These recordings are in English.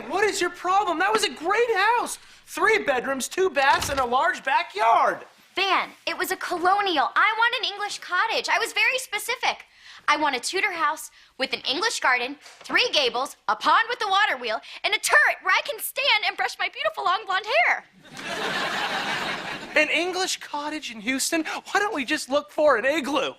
what is your problem? That was a great house. 3 bedrooms, 2 baths, and a large backyard. Van, it was a colonial. I want an English cottage. I was very specific. I want a Tudor house with an English garden, 3 gables, a pond with a water wheel, and a turret where I can stand and brush my beautiful long blonde hair. An English cottage in Houston? Why don't we just look for an igloo?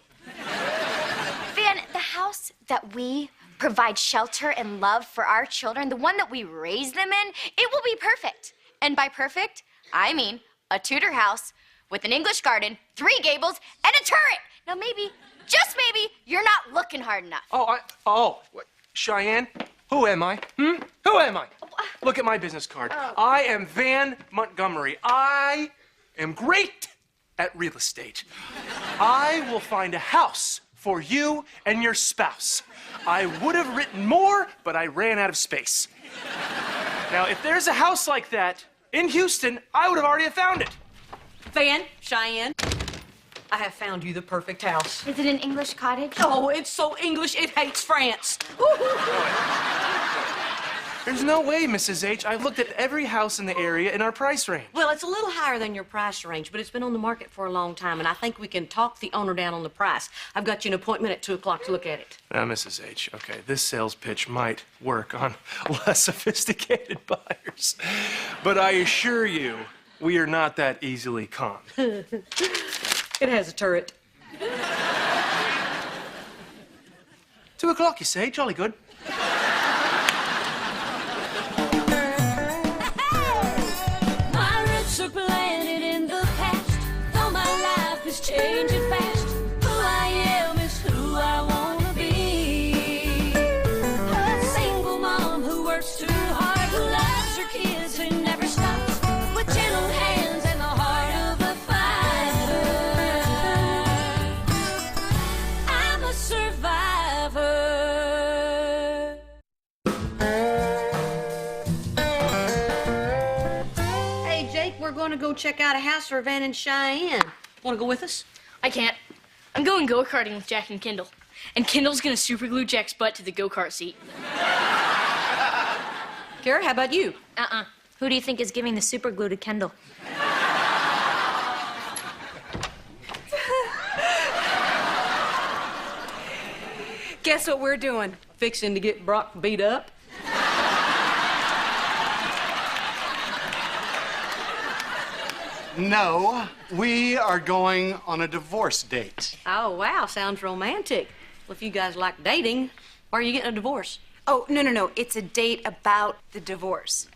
Van, the house that we provide shelter and love for our children, the one that we raise them in, it will be perfect. And by perfect, I mean a Tudor house with an English garden, 3 gables, and a turret. Now maybe, just maybe, you're not looking hard enough. Cheyenne, who am I? Who am I? Look at my business card. I am Van Montgomery. I am great at real estate. I will find a house for you and your spouse. I would have written more, but I ran out of space. Now, if there's a house like that in Houston, I would have already found it. Van, Cheyenne, I have found you the perfect house. Is it an English cottage? Oh, it's so English, it hates France. There's no way, Mrs. H. I've looked at every house in the area in our price range. Well, it's a little higher than your price range, but it's been on the market for a long time, and I think we can talk the owner down on the price. I've got you an appointment at 2 o'clock to look at it. Now, Mrs. H., okay, this sales pitch might work on less sophisticated buyers, but I assure you, we are not that easily conned. It has a turret. 2 o'clock, you say? Jolly good. My roots are planted in the past, though my life is changing fast. Who I am is who I want to be. A single mom who works too hard, who loves her kids and never stops, with gentle hands and the heart of a fighter. I'm a survivor. Hey, Jake, we're going to go check out a house for Van and Cheyenne. Want to go with us? I can't. I'm going go-karting with Jack and Kendall. And Kendall's gonna super glue Jack's butt to the go-kart seat. Kara, how about you? Who do you think is giving the super glue to Kendall? Guess what we're doing? Fixing to get Brock beat up. No, we are going on a divorce date. Oh, wow, sounds romantic. Well, if you guys like dating, why are you getting a divorce? Oh, no. It's a date about the divorce.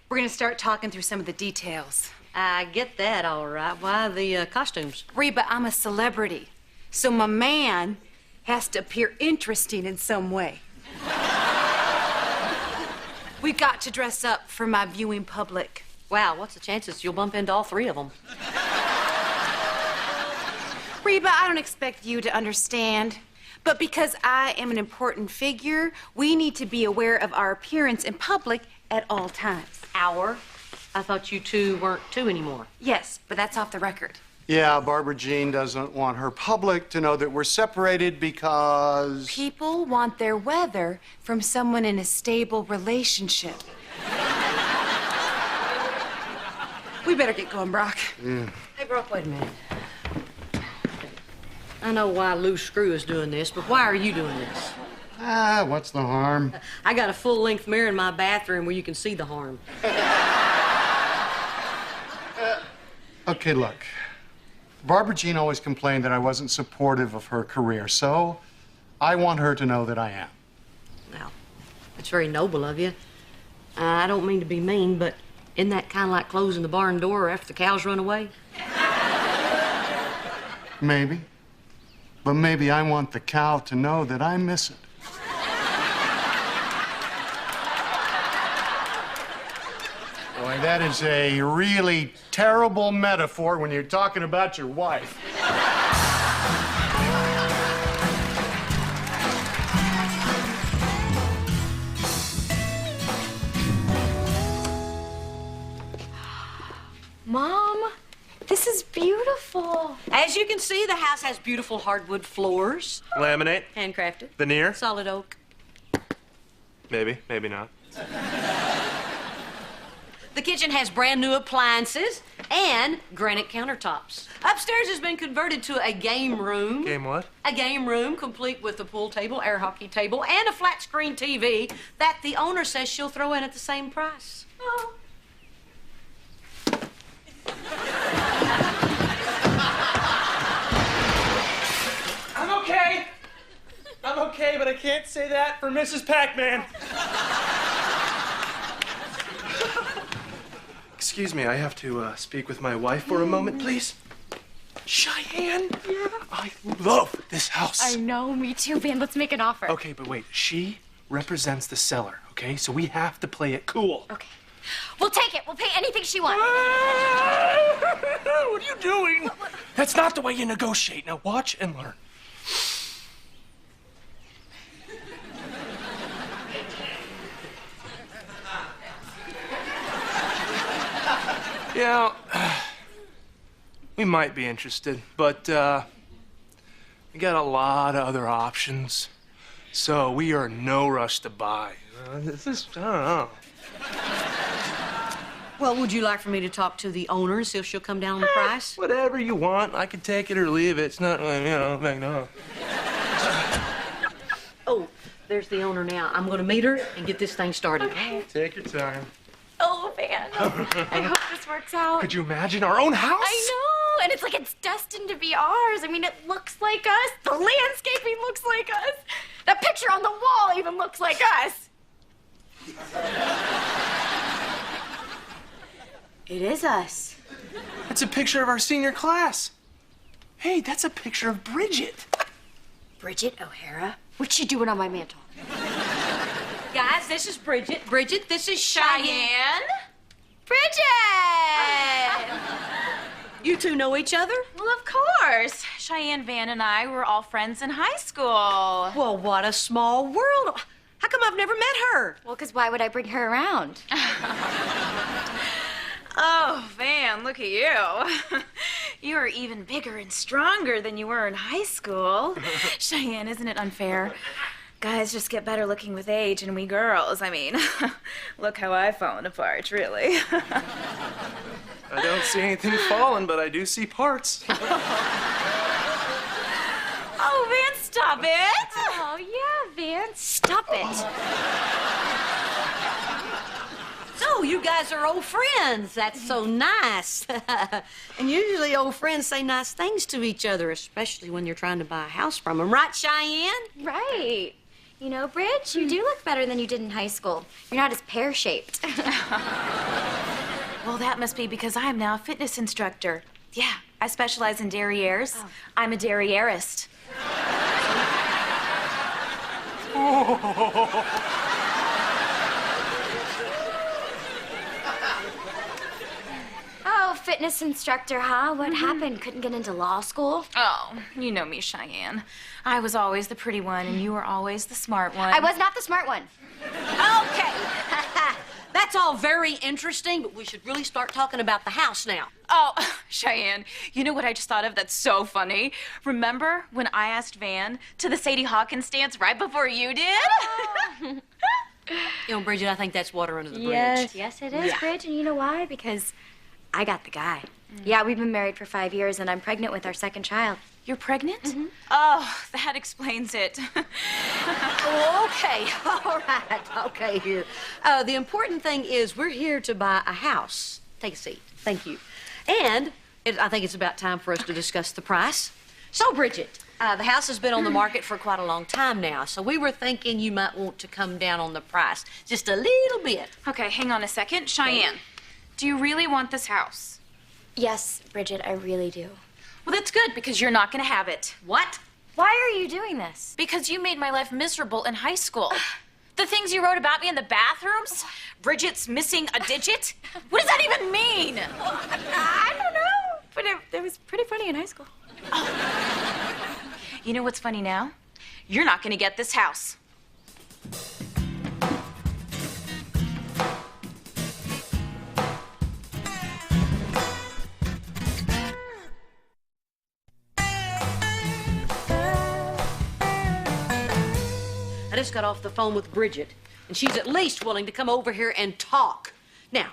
We're gonna start talking through some of the details. I get that, all right. Why the costumes? Reba, I'm a celebrity, so my man has to appear interesting in some way. We've got to dress up for my viewing public. Wow, what's the chances you'll bump into all 3 of them? Reba, I don't expect you to understand, but because I am an important figure, we need to be aware of our appearance in public at all times. Hour? I thought you 2 weren't 2 anymore. Yes, but that's off the record. Yeah, Barbara Jean doesn't want her public to know that we're separated because... People want their weather from someone in a stable relationship. We better get going, Brock. Yeah. Hey, Brock, wait a minute. I know why Lou Screw is doing this, but why are you doing this? What's the harm? I got a full-length mirror in my bathroom where you can see the harm. Okay, look. Barbara Jean always complained that I wasn't supportive of her career, so I want her to know that I am. Well, it's very noble of you. I don't mean to be mean, but isn't that kind of like closing the barn door after the cows run away? Maybe. But maybe I want the cow to know that I miss it. Boy, that is a really terrible metaphor when you're talking about your wife. Mom, this is beautiful. As you can see, the house has beautiful hardwood floors. Laminate? Handcrafted. Veneer? Solid oak. Maybe, maybe not. The kitchen has brand new appliances and granite countertops. Upstairs has been converted to a game room. Game what? A game room complete with a pool table, air hockey table, and a flat screen TV that the owner says she'll throw in at the same price. Oh. I'm okay, but I can't say that for Mrs. Pac-Man. Excuse me, I have to speak with my wife for a moment, please. Cheyenne? Yeah? I love this house. I know, me too, Van. Let's make an offer. Okay, but wait. She represents the seller, okay? So we have to play it cool. Okay. We'll take it. We'll pay anything she wants. What are you doing? That's not the way you negotiate. Now watch and learn. Yeah, we might be interested, but we got a lot of other options, so we are in no rush to buy. I don't know. Well, would you like for me to talk to the owner and see if she'll come down on the price? Whatever you want. I can take it or leave it. It's not, big no. Oh, there's the owner now. I'm going to meet her and get this thing started. Okay. Take your time. Oh, Van. I hope this works out. Could you imagine our own house? I know, and it's like it's destined to be ours. I mean, it looks like us. The landscaping looks like us. That picture on the wall even looks like us. It is us. That's a picture of our senior class. Hey, that's a picture of Bridget. Bridget O'Hara? What's she doing on my mantle? Guys, this is Bridget. Bridget, this is Cheyenne. Bridget! You two know each other? Well, of course. Cheyenne, Van, and I were all friends in high school. Well, what a small world. How come I've never met her? Well, because why would I bring her around? Oh, Van, look at you. You are even bigger and stronger than you were in high school. Cheyenne, isn't it unfair? Guys just get better looking with age, and we girls, I mean, look how I've fallen apart, really. I don't see anything falling, but I do see parts. Oh, Van, stop it. Oh, yeah, Van. Stop it. So, you guys are old friends. That's so nice. And usually old friends say nice things to each other, especially when you're trying to buy a house from them. Right, Cheyenne? Right. You know, Bridge, you do look better than you did in high school. You're not as pear-shaped. Well, that must be because I am now a fitness instructor. Yeah, I specialize in derrieres. Oh. I'm a derrierist. Oh, fitness instructor, huh? What happened? Couldn't get into law school? Oh, you know me, Cheyenne. I was always the pretty one, and you were always the smart one. I was not the smart one. Okay. That's all very interesting, but we should really start talking about the house now. Oh, Cheyenne, you know what I just thought of that's so funny? Remember when I asked Van to the Sadie Hawkins dance right before you did? You know, Bridget, I think that's water under the bridge. Yes, it is, Bridge, and you know why? Because I got the guy. Yeah, we've been married for 5 years, and I'm pregnant with our second child. You're pregnant? Mm-hmm. Oh, that explains it. Oh, okay, all right, okay, here. The important thing is we're here to buy a house. Take a seat. Thank you. And I think it's about time for us to discuss the price. So, Bridget, the house has been on the market for quite a long time now, so we were thinking you might want to come down on the price just a little bit. Okay, hang on a second. Cheyenne, do you really want this house? Yes, Bridget, I really do. Well, that's good, because you're not going to have it. What? Why are you doing this? Because you made my life miserable in high school. The things you wrote about me in the bathrooms, Bridget's missing a digit. What does that even mean? I don't know, but it was pretty funny in high school. Oh. You know what's funny now? You're not going to get this house. I just got off the phone with Bridget, and she's at least willing to come over here and talk. Now,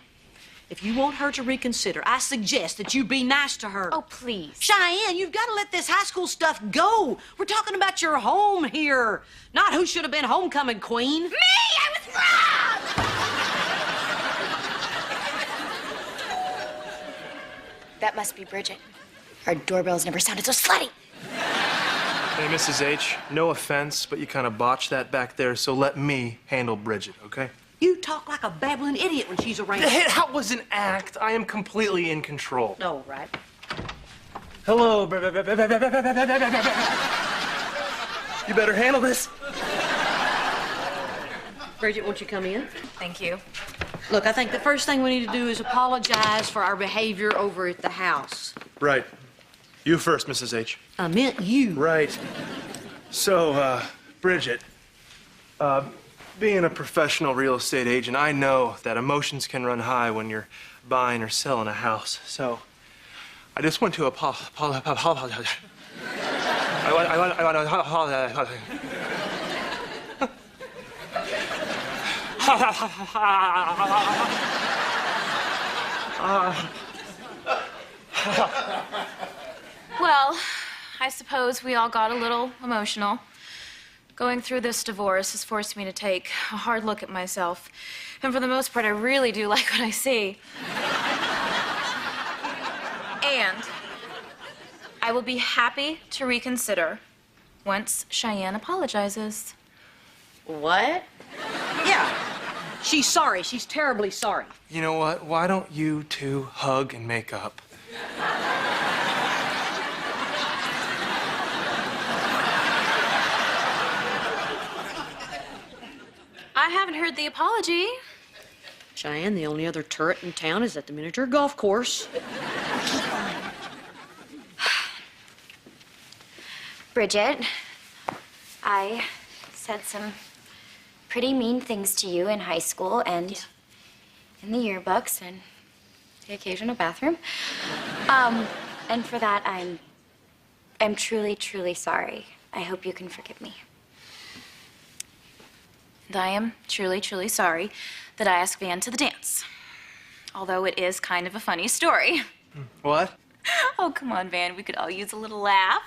if you want her to reconsider, I suggest that you be nice to her. Oh, please. Cheyenne, you've got to let this high school stuff go. We're talking about your home here, not who should have been homecoming queen. Me! I was wrong! That must be Bridget. Our doorbell's never sounded so slutty. Hey, Mrs. H, no offense, but you kind of botched that back there, so let me handle Bridget, okay? You talk like a babbling idiot when she's around. Hey, that was an act. I am completely in control. No, right? Hello. You better handle this. Bridget, won't you come in? Thank you. Look, I think the first thing we need to do is apologize for our behavior over at the house. Right. You first, Mrs. H. I meant you. Right. So, Bridget, being a professional real estate agent, I know that emotions can run high when you're buying or selling a house. So, I just want to apologize. I want to apologize. Well, I suppose we all got a little emotional. Going through this divorce has forced me to take a hard look at myself. And for the most part, I really do like what I see. And I will be happy to reconsider once Cheyenne apologizes. What? Yeah. She's sorry. She's terribly sorry. You know what? Why don't you two hug and make up? I haven't heard the apology. Cheyenne, the only other turret in town is at the miniature golf course. Bridget, I said some pretty mean things to you in high school and in the yearbooks and the occasional bathroom. And for that, I'm truly, truly sorry. I hope you can forgive me. And I am truly, truly sorry that I asked Van to the dance. Although it is kind of a funny story. What? Oh, come on, Van. We could all use a little laugh.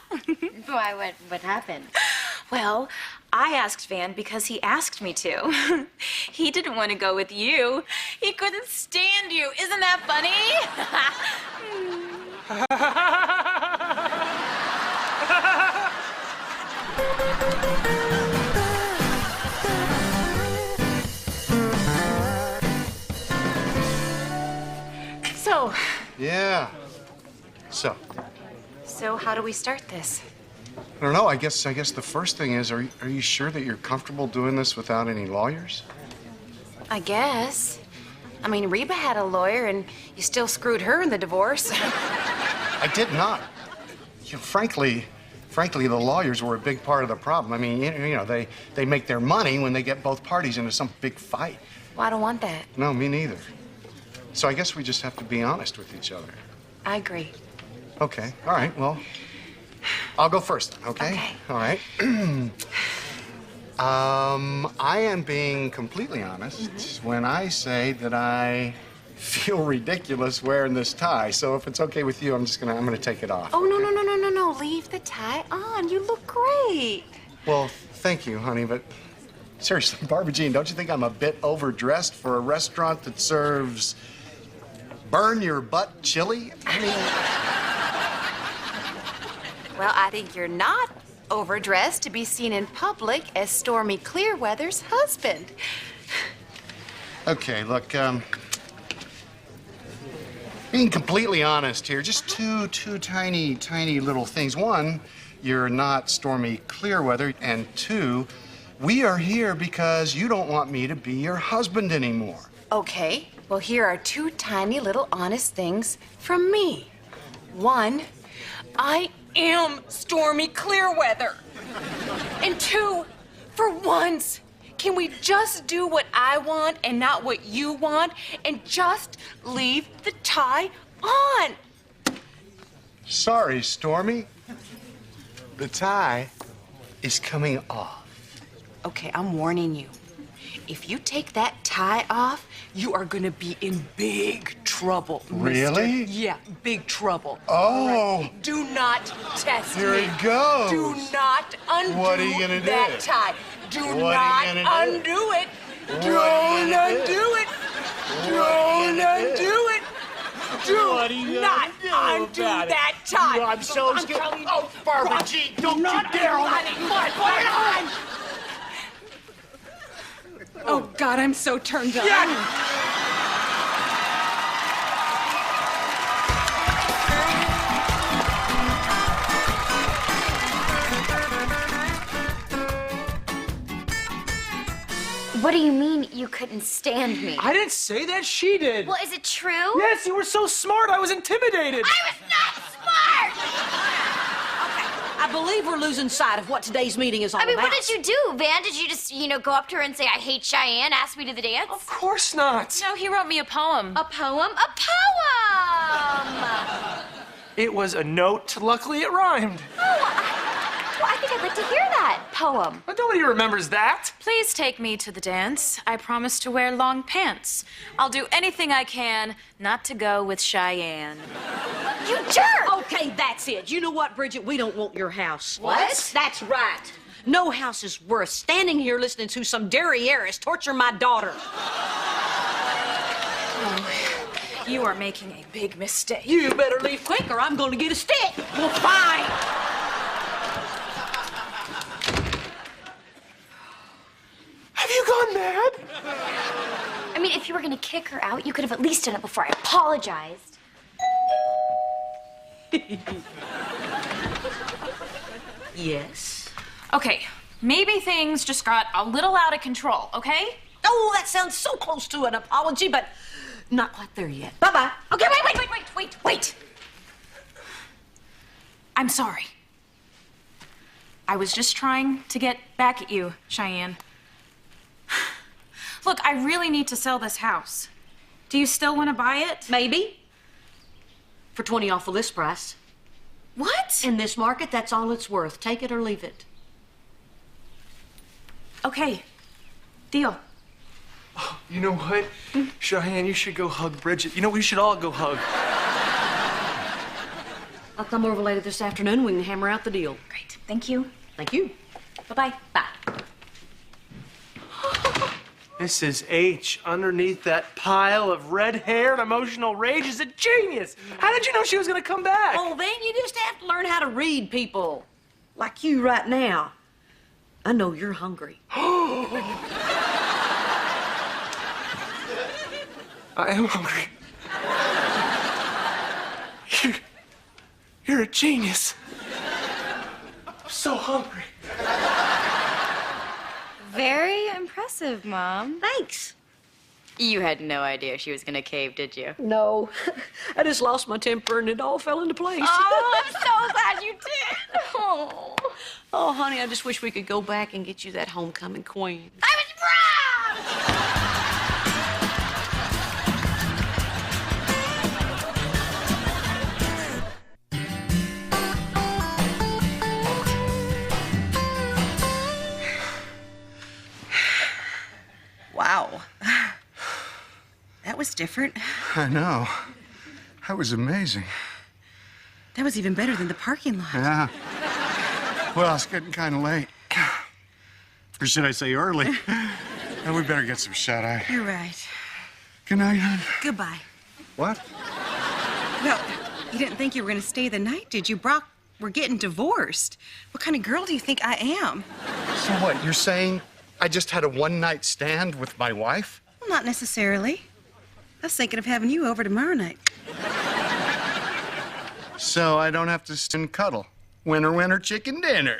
Why, what happened? Well, I asked Van because he asked me to. He didn't want to go with you. He couldn't stand you. Isn't that funny? So, Yeah. so how do we start this? I don't know. I guess the first thing is, are you sure that you're comfortable doing this without any lawyers? I guess. I mean, Reba had a lawyer, and you still screwed her in the divorce. I did not. You know, frankly, the lawyers were a big part of the problem. I mean, you know, they make their money when they get both parties into some big fight. Well, I don't want that. No, me neither. So I guess we just have to be honest with each other. I agree. Okay. All right. Well, I'll go first. Okay. Okay. All right. I am being completely honest when I say that I feel ridiculous wearing this tie. So if it's okay with you, I'm gonna take it off. Oh, no. Leave the tie on. You look great. Well, thank you, honey, but seriously, Barbara Jean, don't you think I'm a bit overdressed for a restaurant that serves burn your butt chili? I mean, Well, I think you're not overdressed to be seen in public as Stormy Clearweather's husband. okay, look, being completely honest here, just two tiny little things. One, you're not Stormy Clearweather, and two, we are here because you don't want me to be your husband anymore. Okay, well, here are two tiny little honest things from me. One, I am Stormy Clearweather. And two, for once, can we just do what I want and not what you want and just leave the tie on? Sorry, Stormy. The tie is coming off. Okay, I'm warning you. if you take that tie off, you are gonna be in big trouble. Really? Mister. Yeah, big trouble. Oh. All right. Do not test Here me. it goes. Do not undo What are you gonna do? that tie. Do What not are you gonna do? undo it. What Don't are you gonna undo do? it. What Don't are you gonna undo do? it. Do not undo that tie. I'm so scared. Oh, Barbara G, don't you dare hold it. Put it on. Oh, God, I'm so turned on. What do you mean you couldn't stand me? I didn't say that. She did. Well, is it true? Yes, you were so smart. I was intimidated. I was not smart! I believe we're losing sight of what today's meeting is all I mean, about. what did you do, Van? Did you just, go up to her and say, I hate Cheyenne, ask me to the dance? Of course not. No, he wrote me a poem. A poem? A poem! It was a note. Luckily, it rhymed. Well, I think I'd like to hear that poem. But nobody remembers that. Please take me to the dance. I promise to wear long pants. I'll do anything I can not to go with Cheyenne. You jerk! Okay, that's it. You know what, Bridget? We don't want your house. What? That's right. No house is worth standing here listening to some derrieres torture my daughter. You are making a big mistake. You better leave quick or I'm going to get a stick. Well, fine. Have you gone mad? I mean, if you were gonna kick her out, you could have at least done it before I apologized. Yes. Okay, maybe things just got a little out of control, okay? Oh, that sounds so close to an apology, but not quite there yet. Bye-bye. Okay, wait. I'm sorry. I was just trying to get back at you, Cheyenne. Look, I really need to sell this house. Do you still want to buy it? Maybe. For 20 off the list price. What? In this market, that's all it's worth. Take it or leave it. Okay, deal. Oh, you know what? Cheyenne, you should go hug Bridget. We should all go hug. I'll come over later this afternoon. We can hammer out the deal. Great, thank you. Thank you. Bye-bye. Bye. Mrs. H, underneath that pile of red hair and emotional rage, is a genius. How did you know she was going to come back? Oh, Van, you just have to learn how to read people. Like you right now. I know you're hungry. I am hungry. You're a genius. I'm so hungry. Very impressive, Mom. Thanks. You had no idea she was gonna cave, did you? No. I just lost my temper and it all fell into place. Oh, I'm so glad you did. Oh, Oh, honey, I just wish we could go back and get you that homecoming queen. I was wrong! Wow. That was different. I know. That was amazing. That was even better than the parking lot. Yeah. Well, it's getting kind of late. Or should I say early? And we better get some shut-eye. You're right. Good night, hon. Goodbye. What? Well, you didn't think you were going to stay the night, did you? Brock, we're getting divorced. What kind of girl do you think I am? So what, you're saying I just had a one-night stand with my wife? Well, not necessarily. I was thinking of having you over tomorrow night. So I don't have to sit and cuddle. Winner, winner, chicken dinner.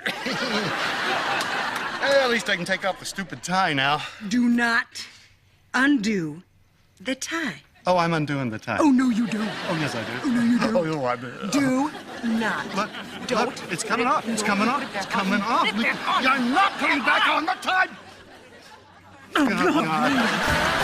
At least I can take off the stupid tie now. Do not undo the tie. Oh, I'm undoing the tie. Oh, no, you don't. Oh, yes, I do. Oh, no, you don't. Oh, no, I do. Do not. Look, it's coming off. It's coming off. It's coming off. I'm not putting back on the tie. Oh, God.